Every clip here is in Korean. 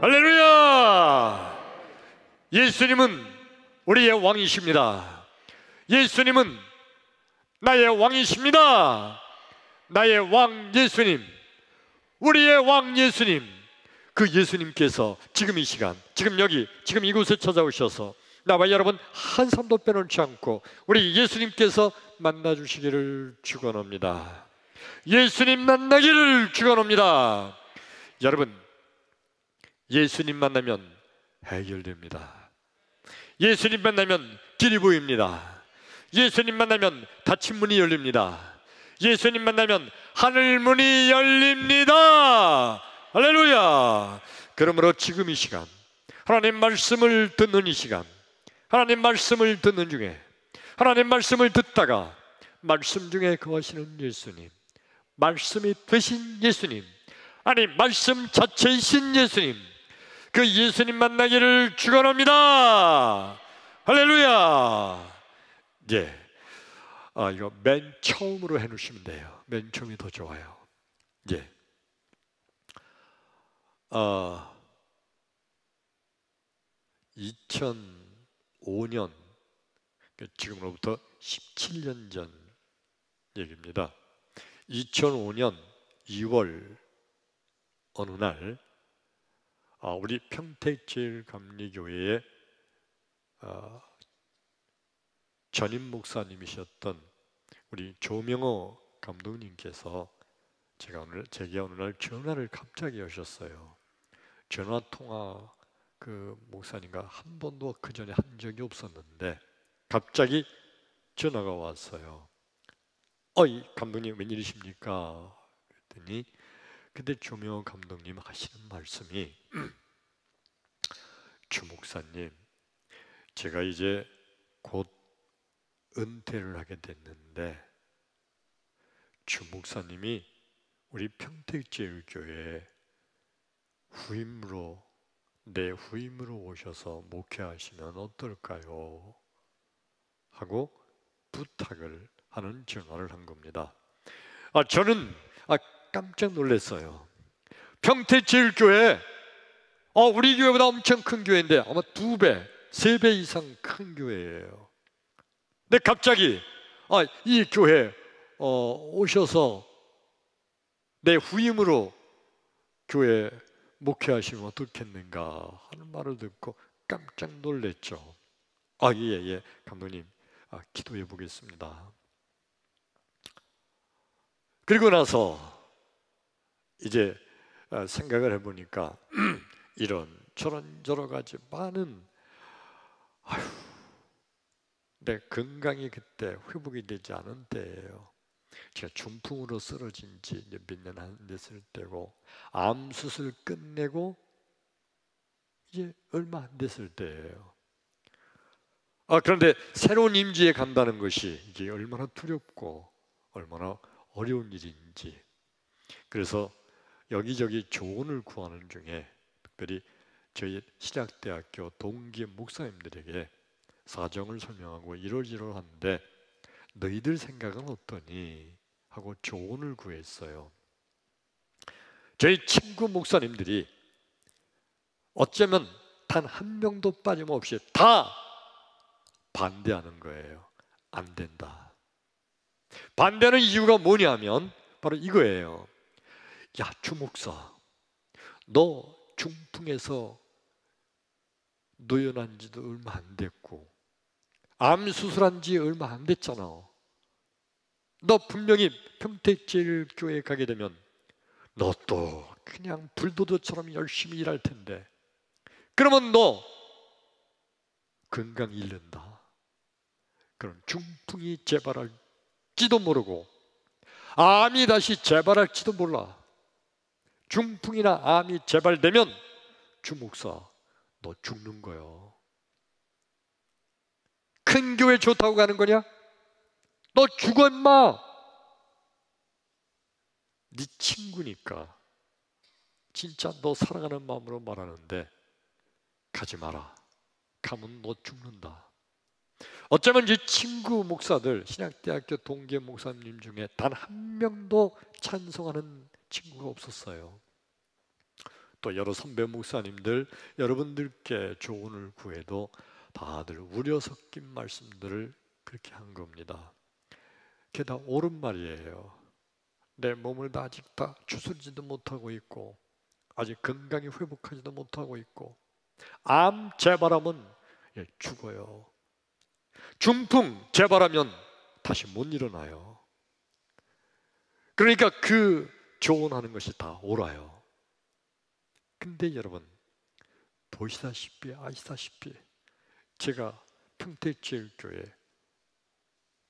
할렐루야! 예수님은 우리의 왕이십니다. 예수님은 나의 왕이십니다. 나의 왕 예수님, 우리의 왕 예수님, 그 예수님께서 지금 이 시간, 지금 여기, 지금 이곳에 찾아오셔서 나와 여러분 한 사람도 빼놓지 않고 우리 예수님께서 만나주시기를 축원합니다. 예수님 만나기를 축원합니다. 여러분, 예수님 만나면 해결됩니다. 예수님 만나면 길이 보입니다. 예수님 만나면 닫힌 문이 열립니다. 예수님 만나면 하늘 문이 열립니다. 할렐루야! 그러므로 지금 이 시간, 하나님 말씀을 듣는 이 시간, 하나님 말씀을 듣는 중에, 하나님 말씀을 듣다가 말씀 중에 거하시는 예수님, 말씀이 되신 예수님, 아니 말씀 자체이신 예수님, 그 예수님 만나기를 축원합니다. 할렐루야! 예, 이거 맨 처음으로 해놓으시면 돼요. 맨 처음이 더 좋아요. 예. 2005년, 지금으로부터 17년 전 얘기입니다. 2005년 2월 어느 날 우리 평택제일감리교회의 전임 목사님이셨던 우리 조명호 감독님께서 제게 어느 날 전화를 갑자기 하셨어요. 전화 통화 그 목사님과 한 번도 그 전에 한 적이 없었는데 갑자기 전화가 왔어요. 이 감독님 웬일이십니까? 그랬더니 그때 조명호 감독님 하시는 말씀이 주 목사님, 제가 이제 곧 은퇴를 하게 됐는데 주 목사님이 우리 평택제일교회에 내 후임으로 오셔서 목회하시면 어떨까요? 하고 부탁을 하는 전화를 한 겁니다. 저는 깜짝 놀랐어요. 평택제일교회, 우리 교회보다 엄청 큰 교회인데 아마 2배, 3배 이상 큰 교회예요. 근데 갑자기 이 교회 오셔서 내 후임으로 교회 목회하시면 어떻겠는가 하는 말을 듣고 깜짝 놀랐죠. 예, 감독님, 기도해 보겠습니다. 그리고 나서 이제 생각을 해보니까 이런 저런 여러 가지 많은 내 건강이 그때 회복이 되지 않은 때예요. 제가 중풍으로 쓰러진 지 몇 년 안 됐을 때고 암 수술 끝내고 이제 얼마 안 됐을 때예요. 그런데 새로운 임지에 간다는 것이 이게 얼마나 두렵고 얼마나 어려운 일인지, 그래서 여기저기 조언을 구하는 중에 특별히 저희 신약대학교 동기 목사님들에게 사정을 설명하고 이러이러한데 너희들 생각은 어떠니? 하고 조언을 구했어요. 저희 친구 목사님들이 어쩌면 단 한 명도 빠짐없이 다 반대하는 거예요. 안 된다. 반대하는 이유가 뭐냐면 바로 이거예요. 야, 주 목사, 너 중풍에서 노연한 지도 얼마 안 됐고 암 수술한 지 얼마 안 됐잖아. 너 분명히 평택제일교회 가게 되면 너 또 그냥 불도저처럼 열심히 일할 텐데 그러면 너 건강 잃는다. 그럼 중풍이 재발할지도 모르고 암이 다시 재발할지도 몰라. 중풍이나 암이 재발되면 주 목사, 너 죽는 거요. 큰 교회 좋다고 가는 거냐? 너 죽어 임마. 네 친구니까 진짜 너 사랑하는 마음으로 말하는데 가지 마라. 가면 너 죽는다. 어쩌면 이 친구 목사들, 신약대학교 동기 목사님 중에 단 한 명도 찬성하는 친구가 없었어요. 또 여러 선배 목사님들 여러분들께 조언을 구해도 다들 우려 섞인 말씀들을 그렇게 한 겁니다. 그게 다 옳은 말이에요. 내 몸을 아직 다 추스르지도 못하고 있고, 아직 건강이 회복하지도 못하고 있고, 암 재발하면 죽어요. 중풍 재발하면 다시 못 일어나요. 그러니까 그 조언하는 것이 다 옳아요. 근데 여러분, 보시다시피 아시다시피 제가 평택제일교회에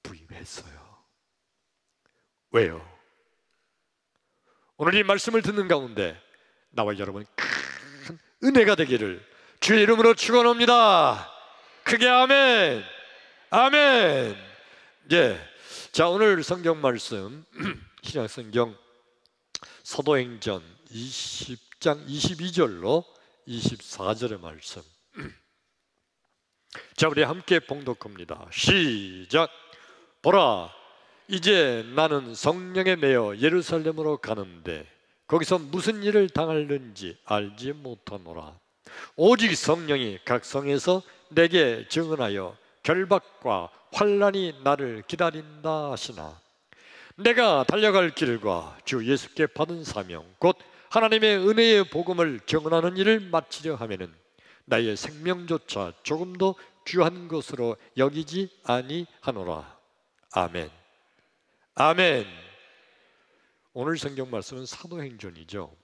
부임했어요. 왜요? 오늘 이 말씀을 듣는 가운데 나와 여러분 큰 은혜가 되기를 주의 이름으로 축원합니다. 크게 아멘. 아멘. 예. 자, 오늘 성경 말씀 신약성경 사도행전 20장 22절로 24절의 말씀. 자, 우리 함께 봉독합니다. 시작. 보라, 이제 나는 성령에 매여 예루살렘으로 가는데 거기서 무슨 일을 당할는지 알지 못하노라. 오직 성령이 각 성에서 내게 증언하여 결박과 환난이 나를 기다린다 하시나, 내가 달려갈 길과 주 예수께 받은 사명 곧 하나님의 은혜의 복음을 경언하는 일을 마치려 하면은 나의 생명조차 조금도 귀한 것으로 여기지 아니하노라. 아멘. 아멘. 오늘 성경 말씀은 사도행전이죠.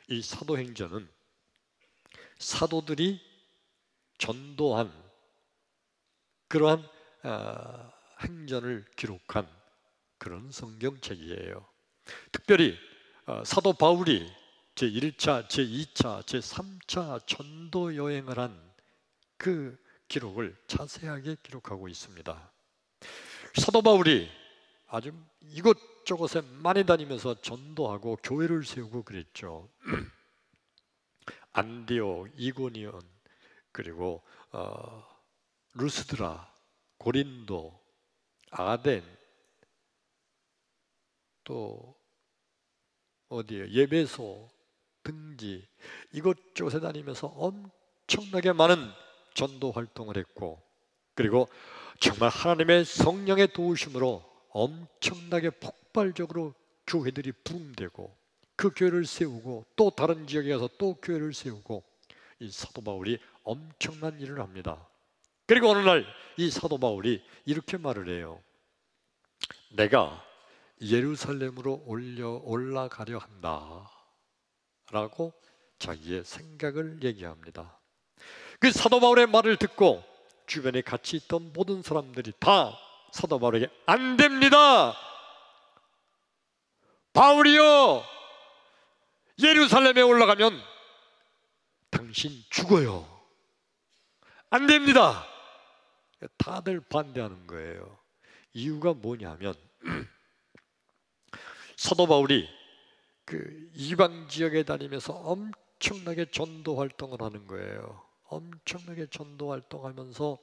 이 사도행전은 사도들이 전도한 그러한 행전을 기록한 그런 성경책이에요. 특별히 사도 바울이 제1차, 제2차, 제3차 전도 여행을 한 그 기록을 자세하게 기록하고 있습니다. 사도 바울이 아주 이곳저곳에 많이 다니면서 전도하고 교회를 세우고 그랬죠. 안디옥, 이고니온, 그리고 루스드라, 고린도, 아덴, 또 어디에 예배소, 등지, 이곳저곳에 다니면서 엄청나게 많은 전도 활동을 했고, 그리고 정말 하나님의 성령의 도우심으로 엄청나게 폭발적으로 교회들이 붐되고 그 교회를 세우고 또 다른 지역에 가서 또 교회를 세우고, 이 사도 바울이 엄청난 일을 합니다. 그리고 어느 날 이 사도 바울이 이렇게 말을 해요. 내가 예루살렘으로 올라가려 한다 라고 자기의 생각을 얘기합니다. 그 사도 바울의 말을 듣고 주변에 같이 있던 모든 사람들이 다 사도 바울에게 안 됩니다. 바울이요, 예루살렘에 올라가면 당신 죽어요. 안 됩니다. 다들 반대하는 거예요. 이유가 뭐냐면 사도 바울이 그 이방 지역에 다니면서 엄청나게 전도 활동을 하는 거예요. 엄청나게 전도 활동하면서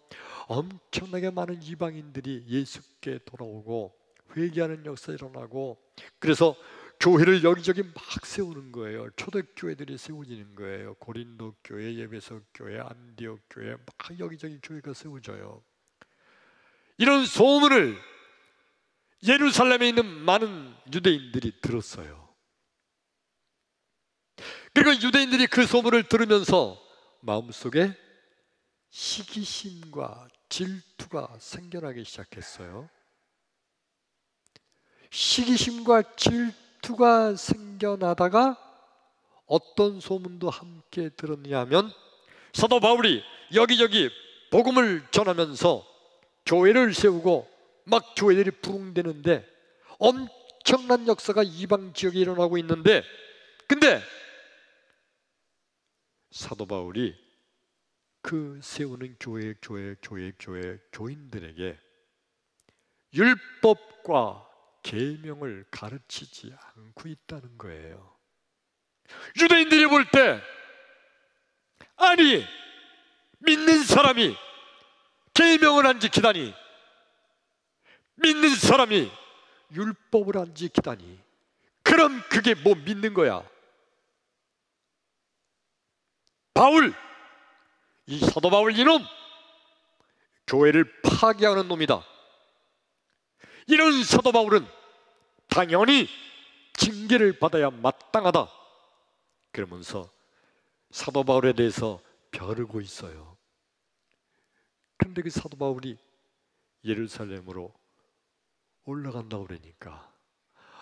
엄청나게 많은 이방인들이 예수께 돌아오고 회개하는 역사가 일어나고, 그래서 교회를 여기저기 막 세우는 거예요. 초대교회들이 세워지는 거예요. 고린도 교회, 예배소 교회, 안디옥 교회, 막 여기저기 교회가 세워져요. 이런 소문을 예루살렘에 있는 많은 유대인들이 들었어요. 그리고 유대인들이 그 소문을 들으면서 마음속에 시기심과 질투가 생겨나기 시작했어요. 시기심과 질투가 생겨나다가 어떤 소문도 함께 들었냐면, 사도 바울이 여기저기 복음을 전하면서 교회를 세우고 막 교회들이 부흥되는데 엄청난 역사가 이방 지역에 일어나고 있는데, 근데 사도 바울이 그 세우는 교인들에게 율법과 계명을 가르치지 않고 있다는 거예요. 유대인들이 볼 때, 아니 믿는 사람이 계명을 안 지키다니, 믿는 사람이 율법을 안 지키다니, 그럼 그게 뭐 믿는 거야? 바울, 이 사도 바울 이놈, 교회를 파괴하는 놈이다. 이런 사도 바울은 당연히 징계를 받아야 마땅하다. 그러면서 사도 바울에 대해서 벼르고 있어요. 그런데 그 사도 바울이 예루살렘으로 올라간다고 그러니까,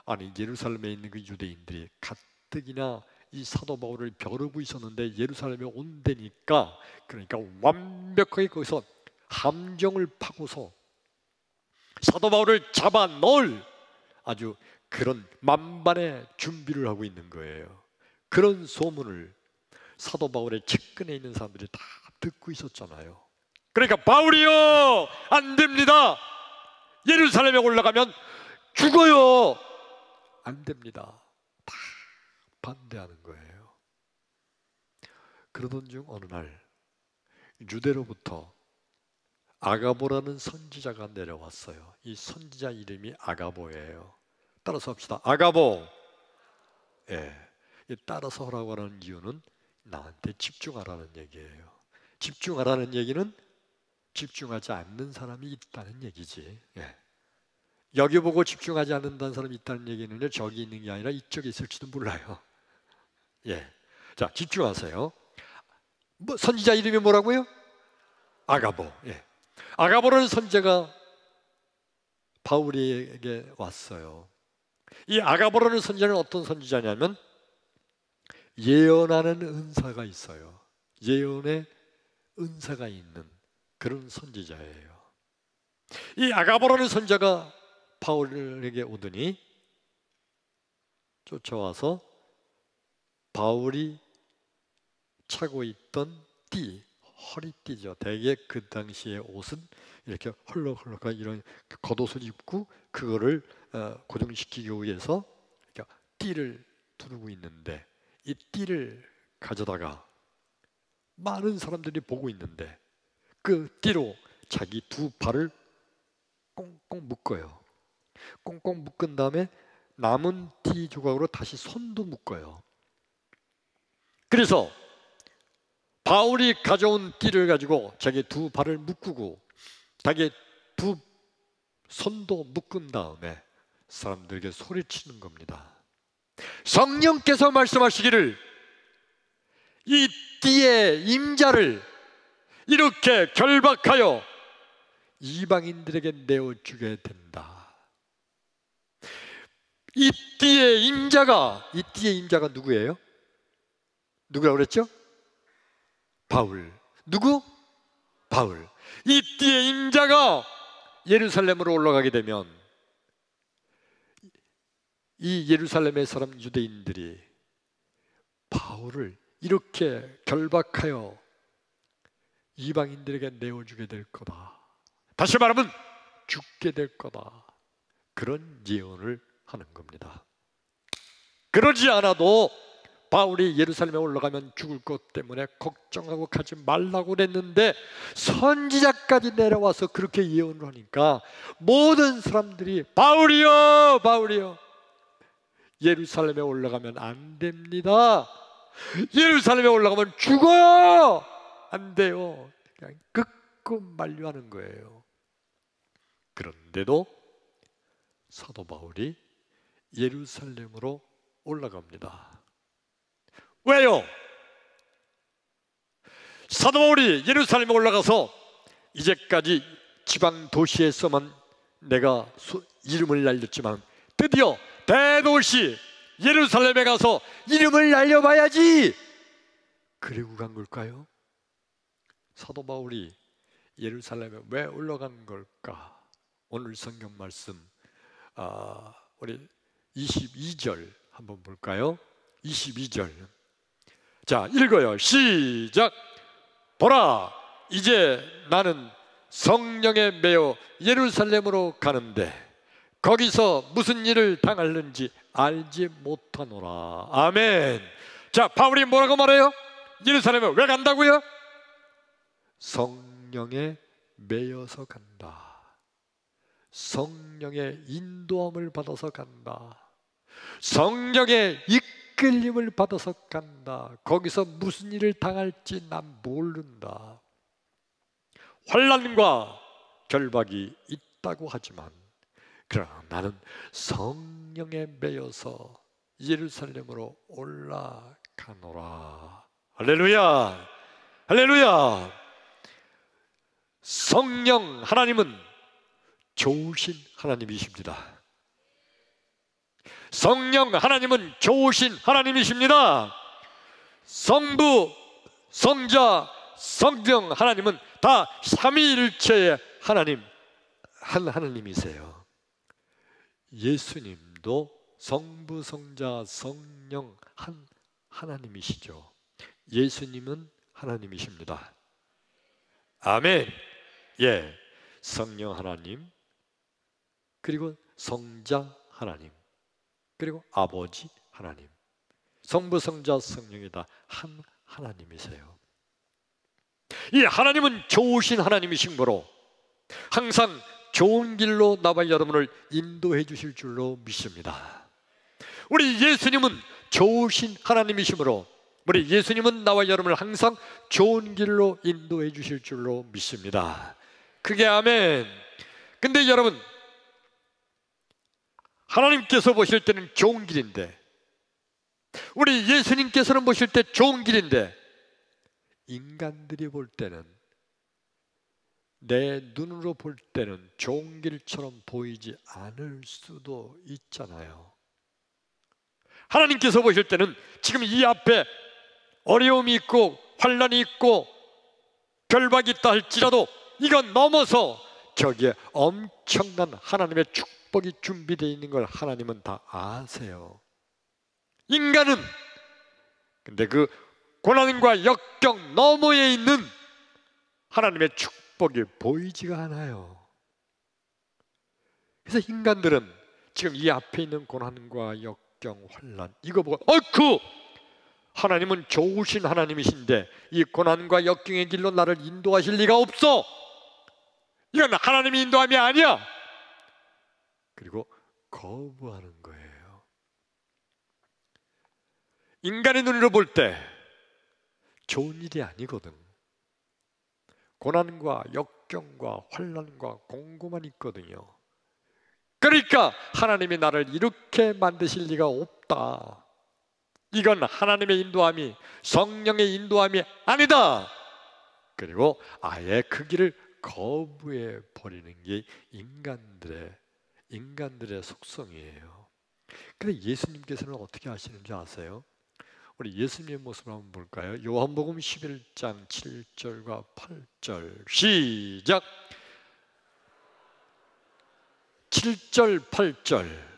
아니 예루살렘에 있는 그 유대인들이 가뜩이나 이 사도 바울을 벼르고 있었는데 예루살렘에 온다니까, 그러니까 완벽하게 거기서 함정을 파고서 사도 바울을 잡아 넣을 아주 그런 만반의 준비를 하고 있는 거예요. 그런 소문을 사도 바울의 측근에 있는 사람들이 다 듣고 있었잖아요. 그러니까 바울이요, 안 됩니다. 예루살렘에 올라가면 죽어요. 안 됩니다. 다 반대하는 거예요. 그러던 중 어느 날 유대로부터 아가보라는 선지자가 내려왔어요. 이 선지자 이름이 아가보예요. 따라서 합시다. 아가보. 예. 따라서 하라고 하는 이유는 나한테 집중하라는 얘기예요. 집중하라는 얘기는 집중하지 않는 사람이 있다는 얘기지. 예. 여기 보고 집중하지 않는다는 사람이 있다는 얘기는요, 저기 있는 게 아니라 이쪽에 있을지도 몰라요. 예. 자, 집중하세요. 뭐 선지자 이름이 뭐라고요? 아가보. 예. 아가보라는 선지자가 바울에게 왔어요. 이 아가보라는 선지자는 어떤 선지자냐면 예언하는 은사가 있어요. 예언의 은사가 있는 그런 선지자예요. 이 아가보라는 선지자가 바울에게 오더니 쫓아와서 바울이 차고 있던 띠, 허리띠죠. 대개 그 당시의 옷은 이렇게 헐렁헐렁한 이런 겉옷을 입고 그거를 고정시키기 위해서 띠를 두르고 있는데, 이 띠를 가져다가 많은 사람들이 보고 있는데 그 띠로 자기 두 발을 꽁꽁 묶어요. 꽁꽁 묶은 다음에 남은 띠 조각으로 다시 손도 묶어요. 그래서 바울이 가져온 띠를 가지고 자기 두 발을 묶고 자기 두 손도 묶은 다음에 사람들에게 소리치는 겁니다. 성령께서 말씀하시기를 이 띠의 임자를 이렇게 결박하여 이방인들에게 내어주게 된다. 이 띠의 임자가 누구예요? 누구라고 그랬죠? 바울. 누구? 바울. 이 띠의 임자가 예루살렘으로 올라가게 되면 이 예루살렘의 사람 유대인들이 바울을 이렇게 결박하여 이방인들에게 내어주게 될 거다. 다시 말하면 죽게 될 거다. 그런 예언을 하는 겁니다. 그러지 않아도 바울이 예루살렘에 올라가면 죽을 것 때문에 걱정하고 가지 말라고 그랬는데 선지자까지 내려와서 그렇게 예언을 하니까 모든 사람들이 바울이요, 바울이요, 예루살렘에 올라가면 안 됩니다. 예루살렘에 올라가면 죽어요. 안 돼요. 그냥 끄고 만류하는 거예요. 그런데도 사도 바울이 예루살렘으로 올라갑니다. 왜요? 사도 바울이 예루살렘에 올라가서 이제까지 지방 도시에서만 내가 이름을 날렸지만 드디어 대도시 예루살렘에 가서 이름을 날려봐야지, 그리고 간 걸까요? 사도 바울이 예루살렘에 왜 올라간 걸까? 오늘 성경 말씀 우리 22절 한번 볼까요? 22절. 자, 읽어요. 시작. 보라, 이제 나는 성령에 매여 예루살렘으로 가는데 거기서 무슨 일을 당할는지 알지 못하노라. 아멘. 자, 바울이 뭐라고 말해요? 예루살렘에 왜 간다고요? 성령에 매여서 간다. 성령의 인도함을 받아서 간다. 성령의 이끌림을 받아서 간다. 거기서 무슨 일을 당할지 난 모른다. 환난과 결박이 있다고 하지만 그러나 나는 성령에 매여서 예루살렘으로 올라가노라. 할렐루야, 할렐루야. 성령 하나님은 좋으신 하나님이십니다. 성령 하나님은 좋으신 하나님이십니다. 성부, 성자, 성령 하나님은 다 삼위일체의 하나님, 한 하나님이세요. 예수님도 성부, 성자, 성령 한 하나님이시죠. 예수님은 하나님이십니다. 아멘. 예, 성령 하나님, 그리고 성자 하나님, 그리고 아버지 하나님, 성부, 성자, 성령이 다 한 하나님이세요. 이 하나님은 좋으신 하나님이시므로 항상 좋은 길로 나와 여러분을 인도해 주실 줄로 믿습니다. 우리 예수님은 좋으신 하나님이시므로 우리 예수님은 나와 여러분을 항상 좋은 길로 인도해 주실 줄로 믿습니다. 그게 아멘. 근데 여러분, 하나님께서 보실 때는 좋은 길인데, 우리 예수님께서는 보실 때 좋은 길인데, 인간들이 볼 때는, 내 눈으로 볼 때는 좋은 길처럼 보이지 않을 수도 있잖아요. 하나님께서 보실 때는 지금 이 앞에 어려움이 있고 환난이 있고 결박이 있다 할지라도 이건 넘어서 저기에 엄청난 하나님의 축복이 준비되어 있는 걸 하나님은 다 아세요. 인간은 근데 그 고난과 역경 너머에 있는 하나님의 축복이 보이지가 않아요. 그래서 인간들은 지금 이 앞에 있는 고난과 역경, 환난 이거 보고 어이쿠! 하나님은 좋으신 하나님이신데 이 고난과 역경의 길로 나를 인도하실 리가 없어. 이건 하나님의 인도함이 아니야. 그리고 거부하는 거예요. 인간의 눈으로 볼 때 좋은 일이 아니거든. 고난과 역경과 환난과 공고만 있거든요. 그러니까 하나님이 나를 이렇게 만드실 리가 없다. 이건 하나님의 인도함이, 성령의 인도함이 아니다. 그리고 아예 그 길을 거부해 버리는 게 인간들의 속성이에요. 근데 예수님께서는 어떻게 하시는지 아세요? 우리 예수님의 모습을 한번 볼까요? 요한복음 11장 7절과 8절 시작. 7절 8절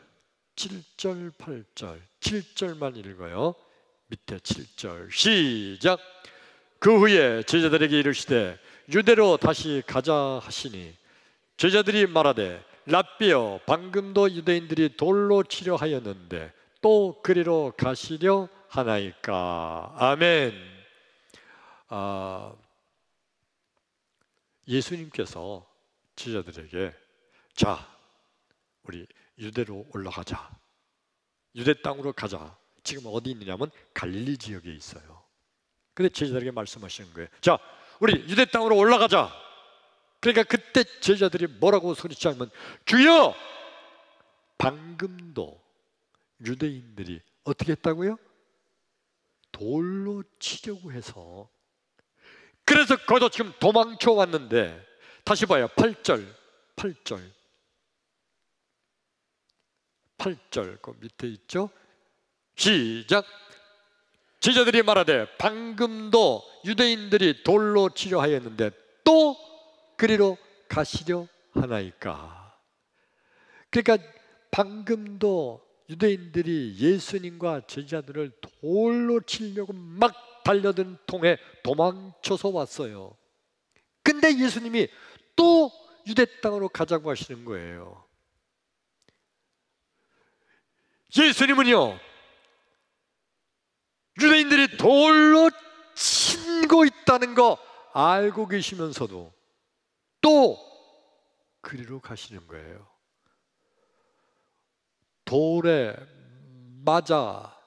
7절 8절 7절만 읽어요. 밑에 7절 시작. 그 후에 제자들에게 이르시되 유대로 다시 가자 하시니 제자들이 말하되 랍비여 방금도 유대인들이 돌로 치려 하였는데 또 그리로 가시려 하나이까. 아멘. 예수님께서 제자들에게 자 우리 유대로 올라가자. 유대 땅으로 가자. 지금 어디 있느냐면 갈릴리 지역에 있어요. 근데 제자들에게 말씀하시는 거예요. 자 우리 유대 땅으로 올라가자. 그러니까 그때 제자들이 뭐라고 소리치면 주여 방금도 유대인들이 어떻게 했다고요? 돌로 치려고 해서 그래서 거기서 지금 도망쳐 왔는데 다시 봐요. 8절 그 밑에 있죠? 시작. 제자들이 말하되 방금도 유대인들이 돌로 치려 하였는데 또 그리로 가시려 하나이까. 그러니까 방금도 유대인들이 예수님과 제자들을 돌로 치려고 막 달려든 통에 도망쳐서 왔어요. 근데 예수님이 또 유대 땅으로 가자고 하시는 거예요. 예수님은요 유대인들이 돌로 치고 있다는 거 알고 계시면서도 또 그리로 가시는 거예요. 돌에 맞아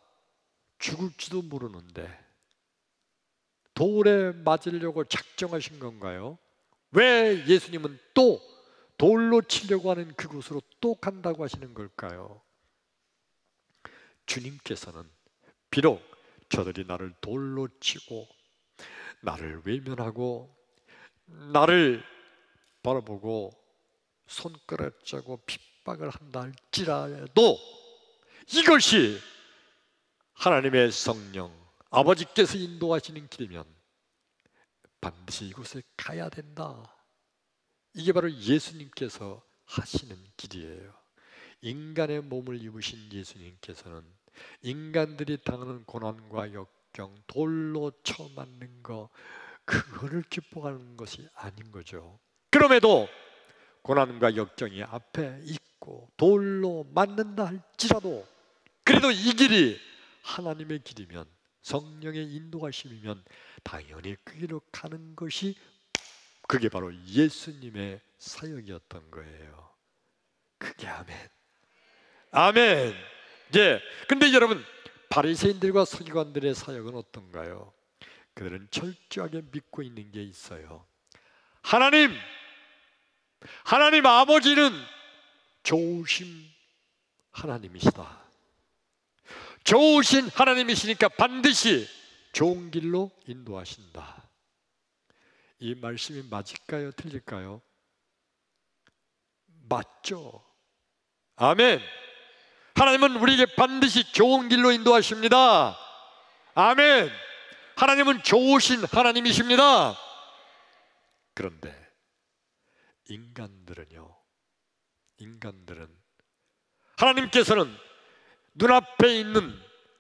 죽을지도 모르는데 돌에 맞으려고 작정하신 건가요? 왜 예수님은 또 돌로 치려고 하는 그곳으로 또 간다고 하시는 걸까요? 주님께서는 비록 저들이 나를 돌로 치고 나를 외면하고 나를 바라보고 손가락질하고 핍박을 한다 할지라도 이것이 하나님의 성령 아버지께서 인도하시는 길이면 반드시 이곳에 가야 된다. 이게 바로 예수님께서 하시는 길이에요. 인간의 몸을 입으신 예수님께서는 인간들이 당하는 고난과 역경, 돌로 쳐맞는 거, 그거를 기뻐하는 것이 아닌 거죠. 그럼에도 고난과 역경이 앞에 있고 돌로 맞는다 할지라도 그래도 이 길이 하나님의 길이면, 성령의 인도하심이면 당연히 그 길로 가는 것이, 그게 바로 예수님의 사역이었던 거예요. 그게 아멘. 아멘. 예. 근데 여러분, 바리새인들과 서기관들의 사역은 어떤가요? 그들은 철저하게 믿고 있는 게 있어요. 하나님 아버지는 좋으신 하나님이시다. 좋으신 하나님이시니까 반드시 좋은 길로 인도하신다. 이 말씀이 맞을까요? 틀릴까요? 맞죠. 아멘. 하나님은 우리에게 반드시 좋은 길로 인도하십니다. 아멘. 하나님은 좋으신 하나님이십니다. 그런데 인간들은 하나님께서는 눈앞에 있는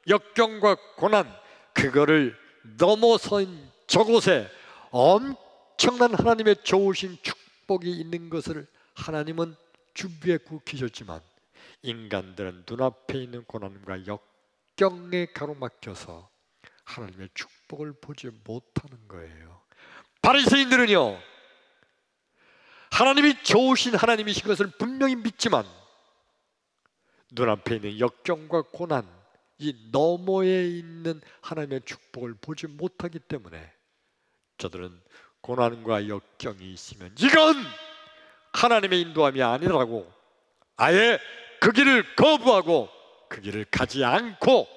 역경과 고난, 그거를 넘어선 저곳에 엄청난 하나님의 좋으신 축복이 있는 것을 하나님은 준비해 구기셨지만 인간들은 눈앞에 있는 고난과 역경에 가로막혀서 하나님의 축복을 보지 못하는 거예요. 바리새인들은요, 하나님이 좋으신 하나님이신 것을 분명히 믿지만 눈앞에 있는 역경과 고난, 이 너머에 있는 하나님의 축복을 보지 못하기 때문에 저들은 고난과 역경이 있으면 이건 하나님의 인도함이 아니라고 아예 그 길을 거부하고 그 길을 가지 않고,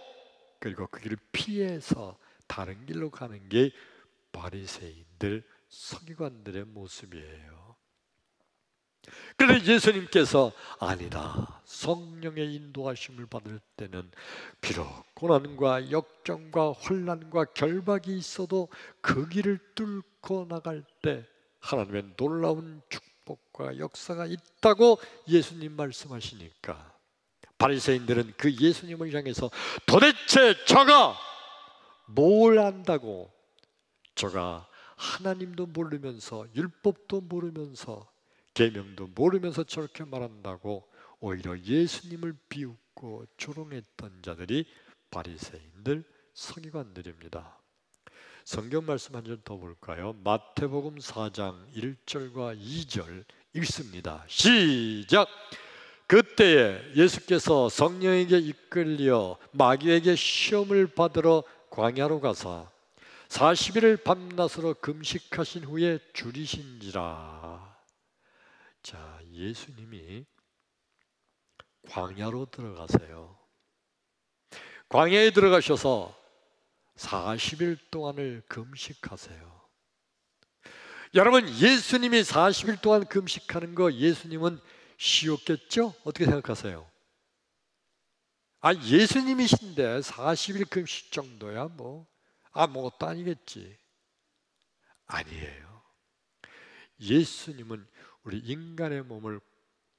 그리고 그 길을 피해서 다른 길로 가는 게 바리새인들, 서기관들의 모습이에요. 그런데 예수님께서 아니다, 성령의 인도하심을 받을 때는 비록 고난과 역경과 환난과 결박이 있어도 그 길을 뚫고 나갈 때 하나님의 놀라운 축복과 역사가 있다고 예수님 말씀하시니까 바리새인들은 그 예수님을 향해서 도대체 저가 뭘 안다고, 저가 하나님도 모르면서 율법도 모르면서 계명도 모르면서 저렇게 말한다고 오히려 예수님을 비웃고 조롱했던 자들이 바리새인들, 서기관들입니다. 성경 말씀 한 절 더 볼까요? 마태복음 4장 1절과 2절 읽습니다. 시작! 그때에 예수께서 성령에게 이끌려 마귀에게 시험을 받으러 광야로 가사 40일을 밤낮으로 금식하신 후에 줄이신지라. 자, 예수님이 광야로 들어가세요. 광야에 들어가셔서 40일 동안을 금식하세요. 여러분, 예수님이 40일 동안 금식하는 거 예수님은 쉬웠겠죠? 어떻게 생각하세요? 예수님이신데 40일 금식 정도야 뭐 아무것도 아니겠지. 아니에요. 예수님은 우리 인간의 몸을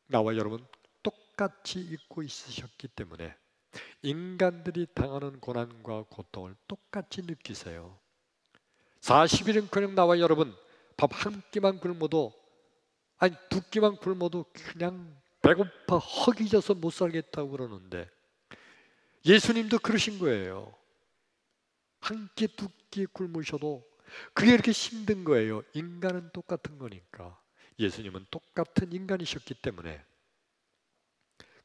나와 여러분 똑같이 입고 있으셨기 때문에 인간들이 당하는 고난과 고통을 똑같이 느끼세요. 40일은커녕 나와 여러분 밥 한 끼만 굶어도, 두 끼만 굶어도 그냥 배고파 허기져서 못 살겠다고 그러는데 예수님도 그러신 거예요. 한 끼, 두 끼 굶으셔도 그게 이렇게 힘든 거예요. 인간은 똑같은 거니까. 예수님은 똑같은 인간이셨기 때문에.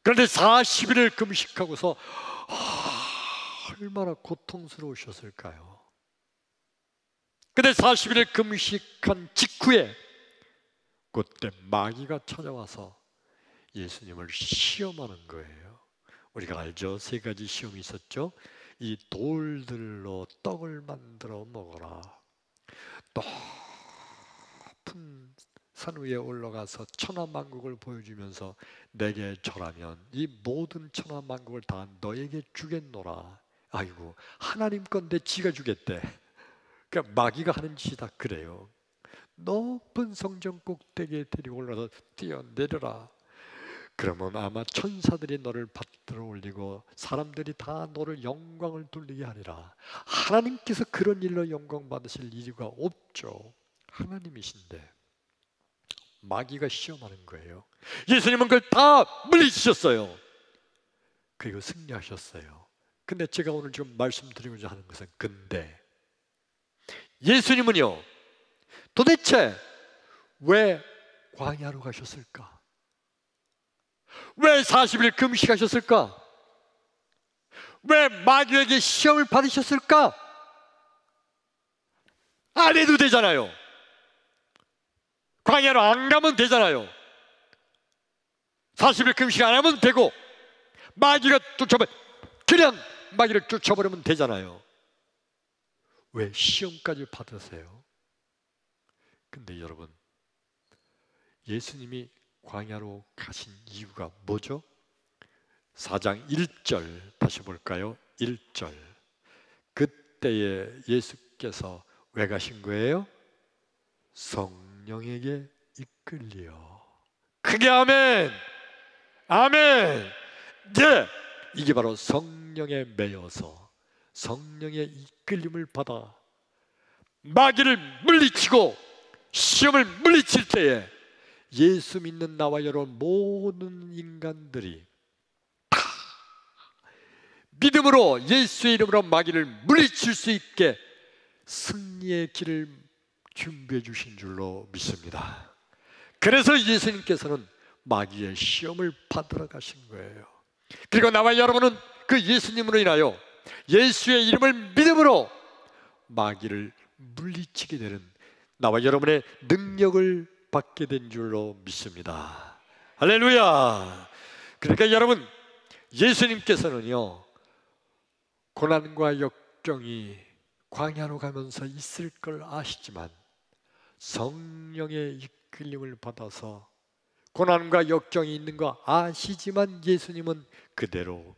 그런데 40일을 금식하고서 얼마나 고통스러우셨을까요? 근데 40일 금식한 직후에 그때 마귀가 찾아와서 예수님을 시험하는 거예요. 우리가 알죠? 3가지 시험이 있었죠. 이 돌들로 떡을 만들어 먹어라. 높은 산 위에 올라가서 천하만국을 보여주면서 내게 절하면 이 모든 천하만국을 다 너에게 주겠노라. 아이고, 하나님 건데 지가 주겠대. 그러니까 마귀가 하는 짓이 다 그래요. 높은 성전 꼭대기에 데리고 올라서 뛰어내려라. 그러면 아마 천사들이 너를 받들어 올리고 사람들이 다 너를 영광을 돌리게 하리라. 하나님께서 그런 일로 영광 받으실 이유가 없죠. 하나님이신데 마귀가 시험하는 거예요. 예수님은 그걸 다 물리치셨어요. 그리고 승리하셨어요. 근데 제가 오늘 지금 말씀드리고자 하는 것은, 근데 예수님은요, 도대체 왜 광야로 가셨을까? 왜 40일 금식하셨을까? 왜 마귀에게 시험을 받으셨을까? 안 해도 되잖아요. 광야로 안 가면 되잖아요. 40일 금식 안 하면 되고, 마귀가 그냥 마귀를 쫓아버리면 되잖아요. 왜 시험까지 받으세요? 근데 여러분, 예수님이 광야로 가신 이유가 뭐죠? 4장 1절 다시 볼까요? 1절. 그때에 예수께서 왜 가신 거예요? 성령에게 이끌려. 크게 아멘! 아멘! 네! 이게 바로 성령에 매여서 성령의 이끌림을 받아 마귀를 물리치고 시험을 물리칠 때에 예수 믿는 나와 여러분 모든 인간들이 다 믿음으로 예수의 이름으로 마귀를 물리칠 수 있게 승리의 길을 준비해 주신 줄로 믿습니다. 그래서 예수님께서는 마귀의 시험을 받으러 가신 거예요. 그리고 나와 여러분은 그 예수님으로 인하여 예수의 이름을 믿음으로 마귀를 물리치게 되는 나와 여러분의 능력을 받게 된 줄로 믿습니다. 할렐루야. 그러니까 여러분, 예수님께서는요, 고난과 역경이 광야로 가면서 있을 걸 아시지만 성령의 이끌림을 받아서 고난과 역경이 있는 거 아시지만 예수님은 그대로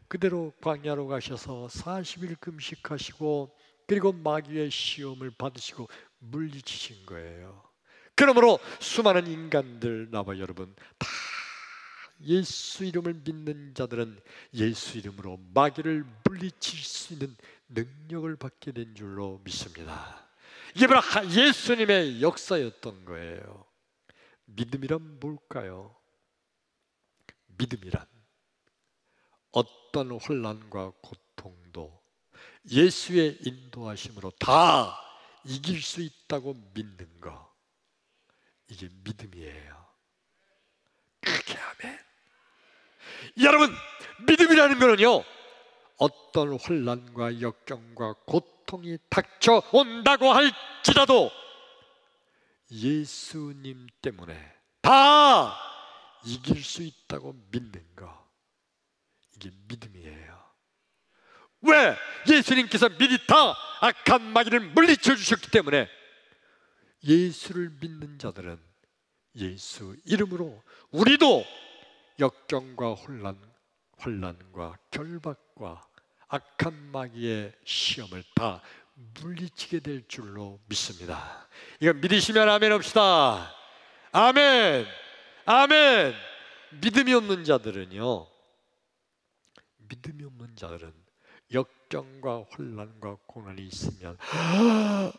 광야로 가셔서 40일 금식하시고 그리고 마귀의 시험을 받으시고 물리치신 거예요. 그러므로 수많은 인간들, 나와 여러분 다 예수 이름을 믿는 자들은 예수 이름으로 마귀를 물리칠 수 있는 능력을 받게 된 줄로 믿습니다. 이게 바로 예수님의 역사였던 거예요. 믿음이란 뭘까요? 믿음이란 어떤 혼란과 고통도 예수의 인도하심으로 다 이길 수 있다고 믿는 거, 이게 믿음이에요. 크게 아멘. 여러분, 믿음이라는 거는요, 어떤 혼란과 역경과 고통이 닥쳐온다고 할지라도 예수님 때문에 다 이길 수 있다고 믿는 거, 이게 믿음이에요. 왜? 예수님께서 미리 다 악한 마귀를 물리쳐 주셨기 때문에 예수를 믿는 자들은 예수 이름으로 우리도 역경과 혼란과 결박과 악한 마귀의 시험을 다 물리치게 될 줄로 믿습니다. 이거 믿으시면 아멘 합시다. 아멘. 아멘. 믿음이 없는 자들은요, 역경과 혼란과 고난이 있으면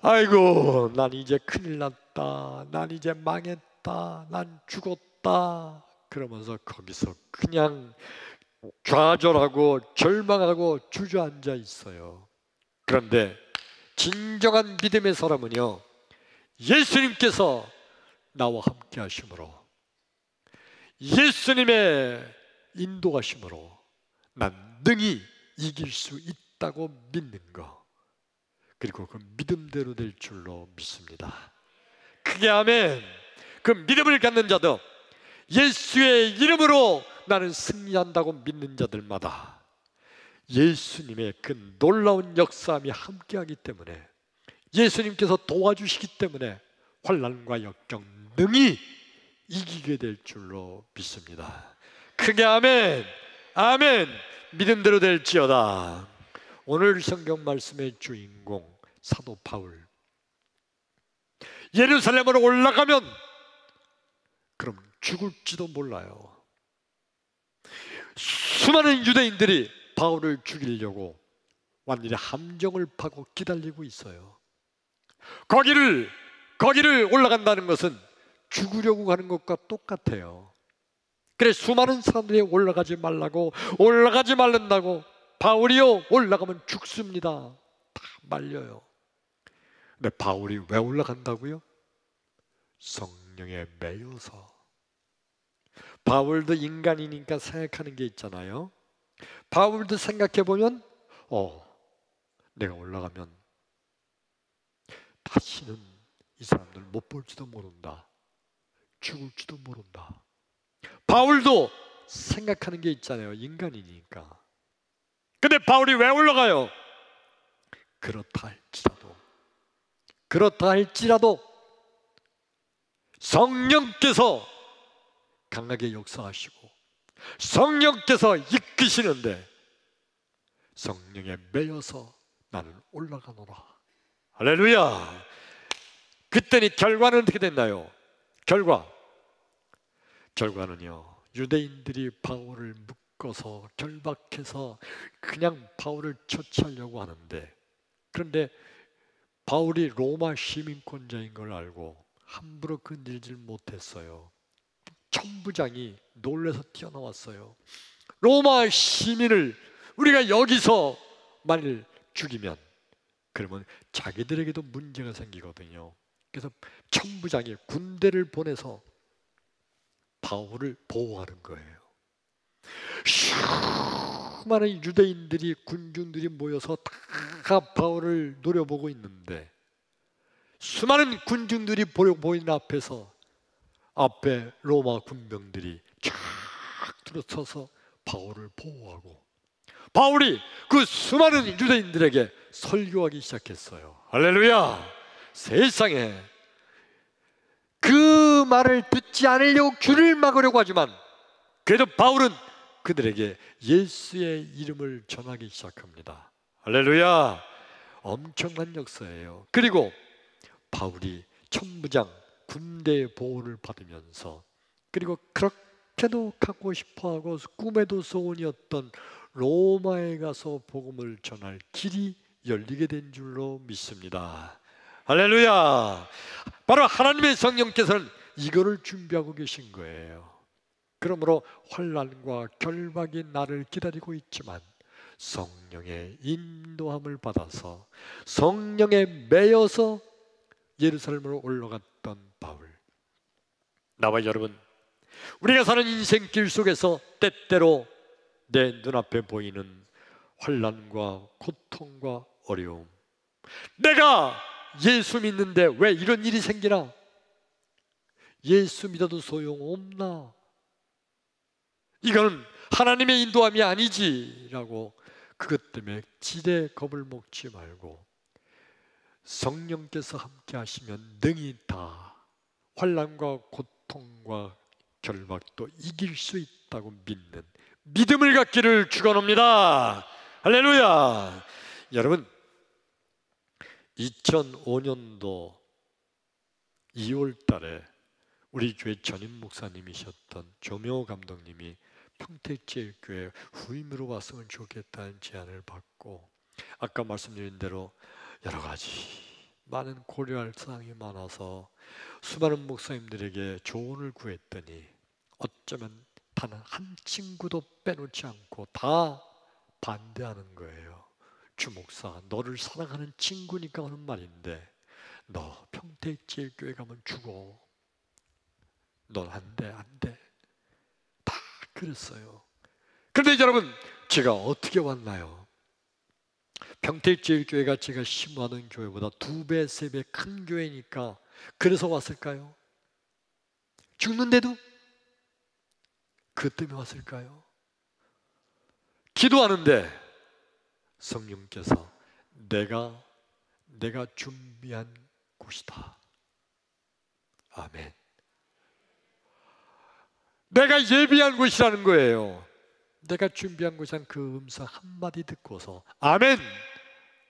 아이고, 난 이제 큰일 났다, 난 이제 망했다, 난 죽었다, 그러면서 거기서 그냥 좌절하고 절망하고 주저앉아 있어요. 그런데 진정한 믿음의 사람은요, 예수님께서 나와 함께 하심으로, 예수님의 인도하심으로 난 능히 이길 수 있다고 믿는 거, 그리고 그 믿음대로 될 줄로 믿습니다. 크게 아멘. 그 믿음을 갖는 자도, 예수의 이름으로 나는 승리한다고 믿는 자들마다 예수님의 그 놀라운 역사함이 함께하기 때문에, 예수님께서 도와주시기 때문에 환난과 역경 능히 이기게 될 줄로 믿습니다. 크게 아멘. 아멘. 믿음대로 될지어다. 오늘 성경 말씀의 주인공 사도 바울, 예루살렘으로 올라가면 그럼 죽을지도 몰라요. 수많은 유대인들이 바울을 죽이려고 완전히 함정을 파고 기다리고 있어요. 거기를 올라간다는 것은 죽으려고 가는 것과 똑같아요. 그래 수많은 사람들이 올라가지 말란다고, 바울이요 올라가면 죽습니다. 다 말려요. 근데 바울이 왜 올라간다고요? 성령에 매여서. 바울도 인간이니까 생각하는 게 있잖아요. 바울도 생각해보면 내가 올라가면 다시는 이 사람들 못 볼지도 모른다, 죽을지도 모른다. 바울도 생각하는 게 있잖아요. 인간이니까. 근데 바울이 왜 올라가요? 그렇다 할지라도 성령께서 강하게 역사하시고 성령께서 이끄시는데 성령에 매여서 나는 올라가노라. 할렐루야. 그때니 결과는 어떻게 됐나요? 결과는요, 유대인들이 바울을 묶어서 결박해서 그냥 바울을 처치하려고 하는데, 그런데 바울이 로마 시민권자인 걸 알고 함부로 건들질 못했어요. 천부장이 놀라서 뛰어나왔어요. 로마 시민을 우리가 여기서 만일 죽이면 그러면 자기들에게도 문제가 생기거든요. 그래서 천부장이 군대를 보내서 바울을 보호하는 거예요. 수많은 유대인들이, 군중들이 모여서 다 바울을 노려보고 있는데, 수많은 군중들이 보이는 앞에 로마 군병들이 쫙 들어서서 바울을 보호하고, 바울이 그 수많은 유대인들에게 설교하기 시작했어요. 할렐루야. 세상에 그 말을 듣지 않으려고 귀를 막으려고 하지만, 그래도 바울은 그들에게 예수의 이름을 전하기 시작합니다. 할렐루야. 엄청난 역사예요. 그리고 바울이 천부장 군대의 보호를 받으면서, 그리고 그렇게도 가고 싶어하고 꿈에도 소원이었던 로마에 가서 복음을 전할 길이 열리게 된 줄로 믿습니다. 할렐루야. 바로 하나님의 성령께서는 이거를 준비하고 계신 거예요. 그러므로 환난과 결박이 나를 기다리고 있지만 성령의 인도함을 받아서 성령에 매여서 예루살렘으로 올라갔던 바울, 나와 여러분, 우리가 사는 인생길 속에서 때때로 내 눈앞에 보이는 환난과 고통과 어려움, 내가 예수 믿는데 왜 이런 일이 생기나? 예수 믿어도 소용없나? 이거는 하나님의 인도함이 아니지라고 그것 때문에 지레 겁을 먹지 말고 성령께서 함께 하시면 능히 다 환난과 고통과 결박도 이길 수 있다고 믿는 믿음을 갖기를 축원합니다. 할렐루야. 여러분, 2005년도 2월 달에 우리 교회 전임 목사님이셨던 조명호 감독님이 평택제일교회 후임으로 왔으면 좋겠다는 제안을 받고, 아까 말씀드린 대로 여러 가지 많은 고려할 사항이 많아서 수많은 목사님들에게 조언을 구했더니 어쩌면 단 한 친구도 빼놓지 않고 다 반대하는 거예요. 주 목사, 너를 사랑하는 친구니까 하는 말인데 너 평택제일교회 가면 죽어. 넌 안 돼, 안 돼. 다 그랬어요. 그런데 여러분, 제가 어떻게 왔나요? 평택제일교회가 제가 심호하는 교회보다 2배, 3배 큰 교회니까 그래서 왔을까요? 죽는데도 그것 때문에 왔을까요? 기도하는데 성령께서 내가 준비한 곳이다. 아멘. 내가 예비한 곳이라는 거예요. 내가 준비한 곳이란 그 음성 한마디 듣고서 아멘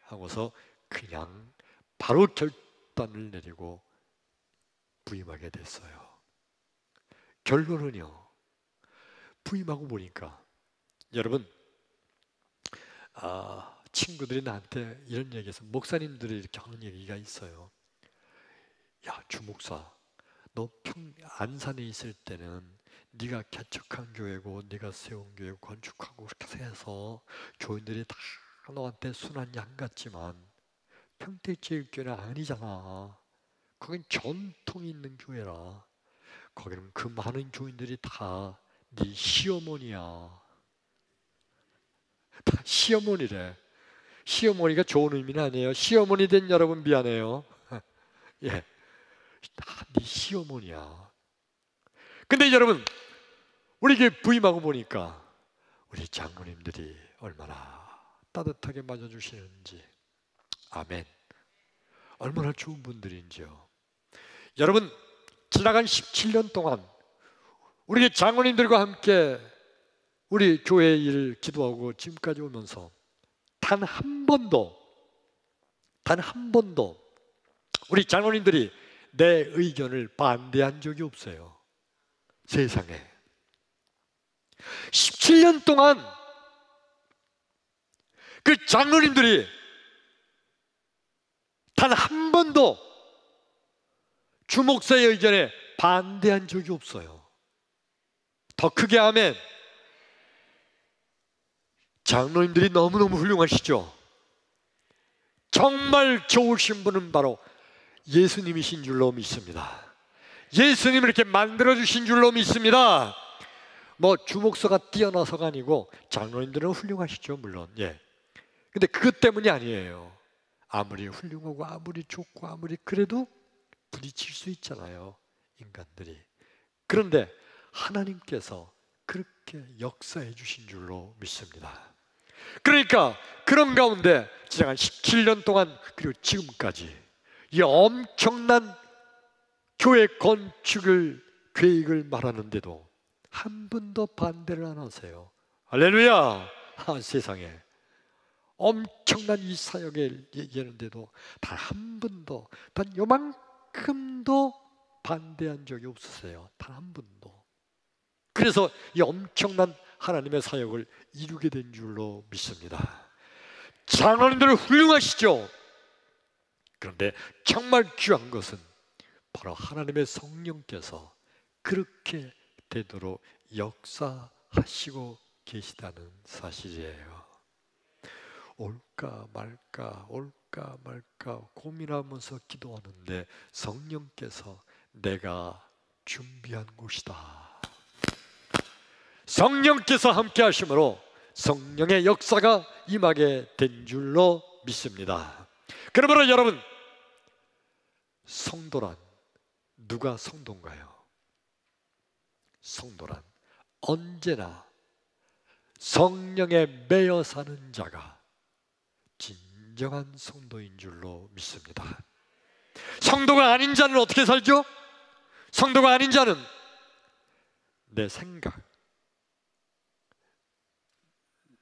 하고서 그냥 바로 결단을 내리고 부임하게 됐어요. 결론은요, 부임하고 보니까 여러분, 친구들이 나한테 이런 얘기해서, 목사님들이 이렇게 하는 얘기가 있어요. 야, 주목사, 너 안산에 있을 때는 네가 개척한 교회고 네가 세운 교회 건축하고 그렇게 해서 교인들이 다 너한테 순한 양 같지만 평택제일교회는 아니잖아. 거긴 전통이 있는 교회라. 거기는 그 많은 교인들이 다 네 시어머니야. 다 시어머니래. 시어머니가 좋은 의미는 아니에요. 시어머니 된 여러분 미안해요. 예, 다 네 시어머니야. 근데 여러분, 우리 교회 부임하고 보니까 우리 장로님들이 얼마나 따뜻하게 맞아주시는지, 아멘. 얼마나 좋은 분들인지요. 여러분, 지나간 17년 동안 우리 장로님들과 함께 우리 교회 일 기도하고 지금까지 오면서 단 한 번도 우리 장로님들이 내 의견을 반대한 적이 없어요. 세상에 17년 동안 그 장로님들이 단 한 번도 주목사의 의견에 반대한 적이 없어요. 더 크게 아멘. 장로님들이 너무너무 훌륭하시죠. 정말 좋으신 분은 바로 예수님이신 줄로 믿습니다. 예수님을 이렇게 만들어주신 줄로 믿습니다. 뭐 주목사가 뛰어나서가 아니고 장로님들은 훌륭하시죠, 물론. 예. 근데 그것 때문이 아니에요. 아무리 훌륭하고 아무리 좋고 아무리 그래도 부딪힐 수 있잖아요, 인간들이. 그런데 하나님께서 그렇게 역사해 주신 줄로 믿습니다. 그러니까 그런 가운데 지난 17년 동안 그리고 지금까지 이 엄청난 교회 건축을 계획을 말하는데도 한 번도 반대를 안 하세요. 할렐루야. 세상에 엄청난 이 사역을 얘기하는데도 단 한 번도, 단 요만큼도 반대한 적이 없으세요. 단 한 번도. 그래서 이 엄청난 하나님의 사역을 이루게 된 줄로 믿습니다. 장로님들 훌륭하시죠? 그런데 정말 귀한 것은 바로 하나님의 성령께서 그렇게 되도록 역사하시고 계시다는 사실이에요. 올까 말까 고민하면서 기도하는데 성령께서 내가 준비한 곳이다. 성령께서 함께 하심으로 성령의 역사가 임하게 된 줄로 믿습니다. 그러므로 여러분, 성도란 누가 성도인가요? 성도란 언제나 성령에 매여 사는 자가 진정한 성도인 줄로 믿습니다. 성도가 아닌 자는 어떻게 살죠? 성도가 아닌 자는 내 생각,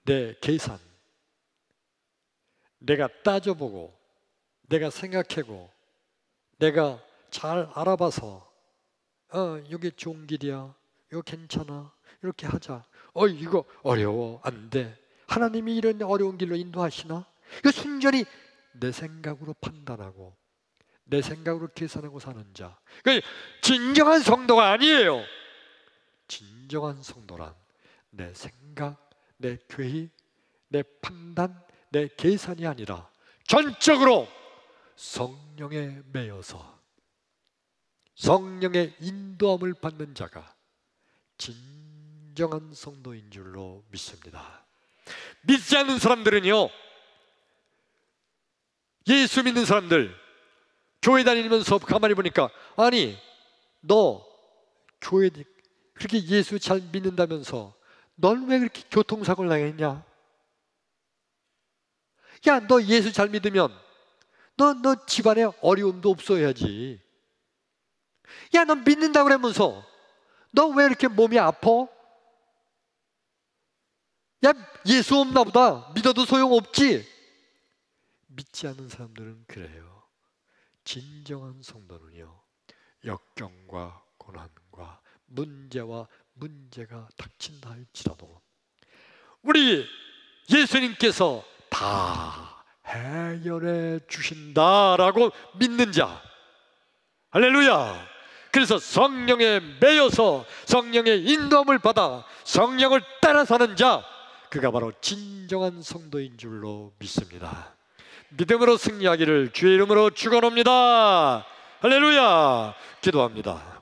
내 계산, 내가 따져보고 내가 생각하고 내가 잘 알아봐서 여기 좋은 길이야, 이거 괜찮아, 이렇게 하자. 이거 어려워, 안 돼. 하나님이 이런 어려운 길로 인도하시나? 이거 순전히 내 생각으로 판단하고 내 생각으로 계산하고 사는 자, 그러니까 진정한 성도가 아니에요. 진정한 성도란 내 생각, 내 계획, 내 판단, 내 계산이 아니라 전적으로 성령에 매여서 성령의 인도함을 받는 자가 진정한 성도인 줄로 믿습니다. 믿지 않는 사람들은요, 예수 믿는 사람들 교회 다니면서 가만히 보니까, 아니 너 교회 그렇게 예수 잘 믿는다면서 넌 왜 그렇게 교통사고를 당했냐? 야, 너 예수 잘 믿으면 너 집안에 어려움도 없어야지. 야, 너 믿는다고 그러면서 너 왜 이렇게 몸이 아파? 야, 예수 없나 보다. 믿어도 소용없지. 믿지 않는 사람들은 그래요. 진정한 성도는요, 역경과 고난과 문제가 닥친다 할지라도 우리 예수님께서 다 해결해 주신다라고 믿는 자, 할렐루야. 그래서 성령에 매여서 성령의 인도함을 받아 성령을 따라 사는 자, 그가 바로 진정한 성도인 줄로 믿습니다. 믿음으로 승리하기를 주의 이름으로 축원합니다. 할렐루야. 기도합니다.